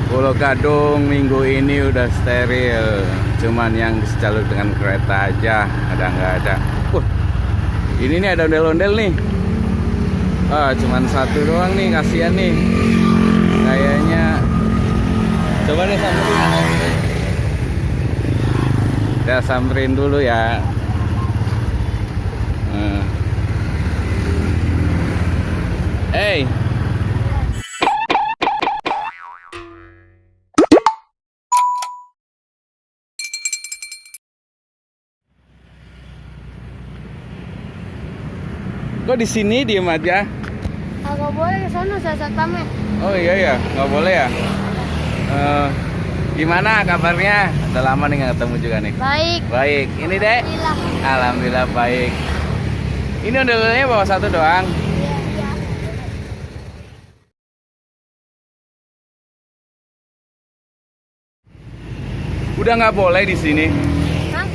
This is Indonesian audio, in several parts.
Pulau Gadung minggu ini udah steril, cuman yang jalur dengan kereta aja nggak ada. Ini nih ada ondel-ondel nih. Cuman satu doang nih, kasihan nih. Kayaknya coba deh samperin. Kita samperin dulu ya. Hey. Kok di sini diem aja? Nggak boleh ke sana, saya tamet. Oh iya ya, nggak boleh ya. Gimana kabarnya? Udah lama nih nggak ketemu juga nih. Baik. Baik. Ini dek. Alhamdulillah. Alhamdulillah baik. Ini ondel-ondelnya bawa satu doang. Iya, iya. Udah nggak boleh di sini. Hah?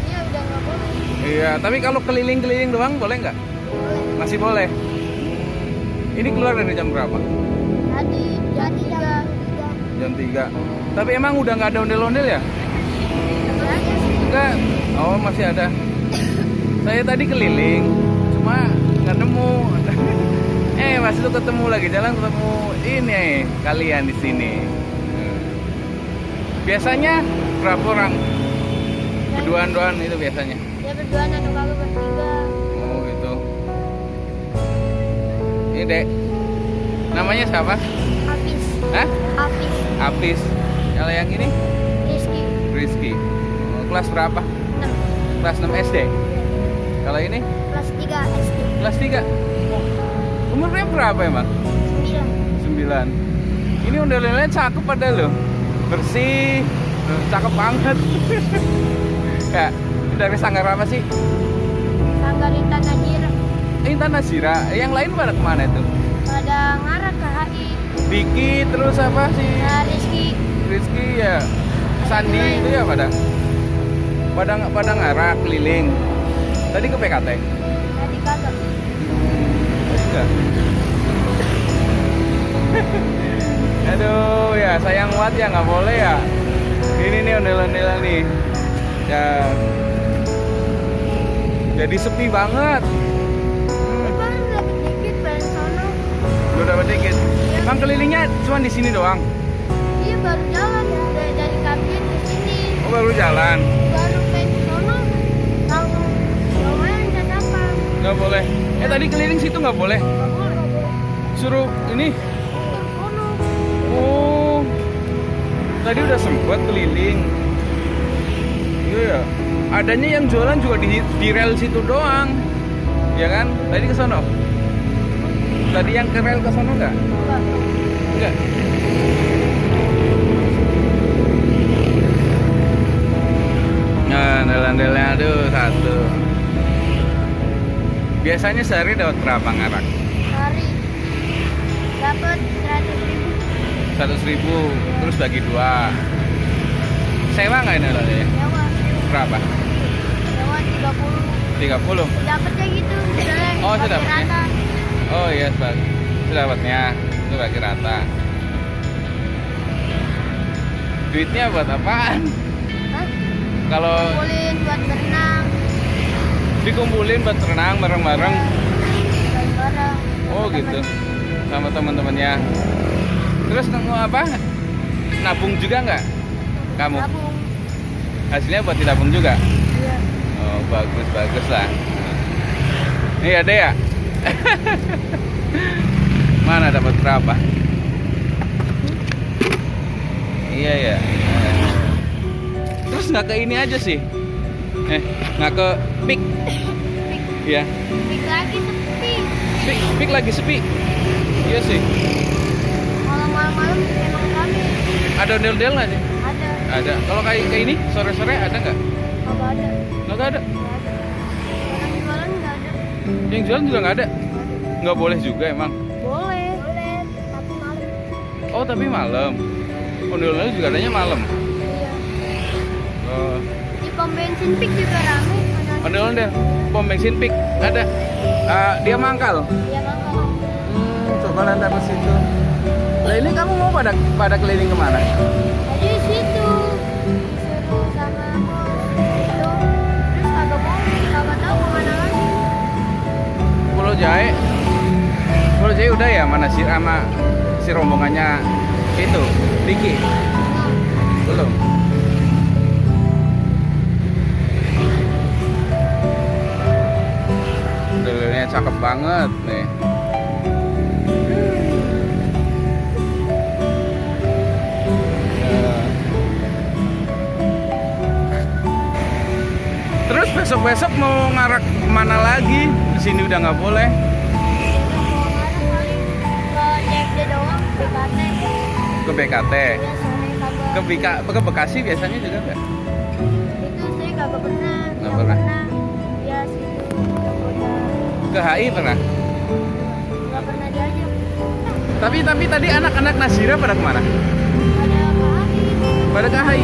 Iya, udah nggak boleh. Iya, tapi kalau keliling-keliling doang boleh nggak? Boleh. Masih boleh. Ini keluar dari jam berapa? Tadi jadi jam Jam 3. Tapi emang udah nggak ada ondel-ondel ya? Enggak. Oh, masih ada. Saya tadi keliling, cuma nggak nemu. Masih tuh ketemu lagi jalan, ketemu ini kalian di sini. Biasanya berapa orang? Berduaan-duaan itu biasanya. Ya berduaan atau kalau bertiga. Oh gitu. Ini dek. Namanya siapa? Hafiz. Hah? Hafiz. Apis. Kalau yang ini? Rizky. Rizky. Kelas berapa? 6. Kelas 6 SD. Kalau ini? Kelas 3 SD. Kelas 3. Umurnya berapa emang? 9. 9. Ini ondel-ondelnya cakep pada lo. Bersih. Cakep banget. Ya, dari sanggar apa sih? Sanggar Intan Najira. Intan Nazira. Yang lain pada kemana itu? Pada ngarah ke HI. Vicky, terus apa sih? Nah, Rizky. Rizky ya. Sandi itu ya pada ngarah keliling. Tadi ke PKT. Tadi kagak. Enggak. Aduh ya sayang banget ya, nggak boleh ya. Ini nih ondel-ondel nih. Ya. Jadi sepi banget. Baru dapat dikit dari sono. Lu dapat dikit. Bang kelilingnya cuma di sini doang. Iya baru jalan dari Kapien ke sini. Oh baru jalan. Baru kayak ke sono. Langsung lumayan apa? Nggak boleh. Tadi keliling situ nggak boleh. Nggak boleh. Suruh ini. Ke sono. Oh. Tadi udah sempet keliling. Iya ya. Adanya yang jualan juga di rel situ doang. Ya kan? Tadi ke sono. Tadi yang ke rel ke sono enggak? Enggak. Nah, ondel-ondelnya aduh satu. Biasanya sehari dapat berapa ngarak? Hari dapat 100.000, terus bagi 2. Sewa nggak ini loh ya? Nyawa. Berapa? Nyawa 30. 30. Dapatnya gitu. Misalnya Oh, bagi sudah dapatnya. rata. Oh iya, itu dapatnya. Itu bagi rata. Duitnya buat apaan? Hah? Kalau Kumpulin buat berenang. dikumpulin buat renang bareng-bareng. Bareng-bareng. Oh gitu. Sama teman-temannya. Terus kamu apa? Nabung juga nggak? Kamu? Tabung. Hasilnya buat ditabung juga? Iya. Oh bagus lah. Ini ada ya? Mana dapat berapa? Iya ya. Terus nggak ke ini aja sih? Nggak ke pik? Iya. Pik lagi sepi. Pik lagi sepi. Iya sih. Kalau malam-malam memang kami Ada ondel-ondel nggak sih? ada. Ada. Kalau kayak ini sore-sore ada nggak? Apa ada? Nggak ada. Nggak ada. Orang jualan nggak ada. Yang jualan juga nggak ada. Nggak boleh juga emang. Boleh. Boleh. Tapi malam. Oh tapi malam. Ondel-ondel juga adanya malam. Iya. Oh. Di pom bensin Pik juga rame. Ondel-ondel. Pom bensin pik ada. Dia mangkal. Iya mangkal. Coba nanti ke situ. Lah ini kamu mau pada keliling kemana? Tadi situ disuruh sama bos itu, terus kagak mau, kagak tahu kemana lagi. Pulau Jae. Pulau Jae udah ya, mana sih sama si rombongannya itu, Vicky? Belum. Modelnya cakep banget nih. Terus besok-besok mau ngarak kemana lagi? Di sini udah nggak boleh. Mau ngarep paling ke CFD doang, BKT. Ke BKT, Ya sore kagak. ke Bekasi biasanya juga nggak? Itu sih kagak pernah. Nggak Yang pernah. Ya situ udah Ke HI pernah. nggak pernah diajak. Tapi tadi anak-anak Nasira pada kemana? Ada kali. Pada ke HI.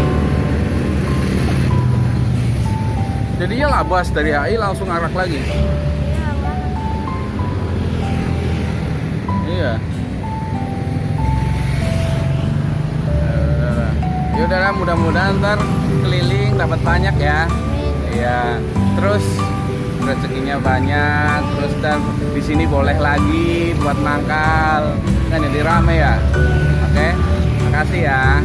Jadi ya labas dari HI langsung arak lagi. Iya banget. Iya. Ya udahlah, mudah-mudahan ntar keliling dapat banyak ya. Amin. Iya. Terus rezekinya banyak. Terus ntar di sini boleh lagi buat mangkal. Kan jadi rame ya. Oke. Makasih ya.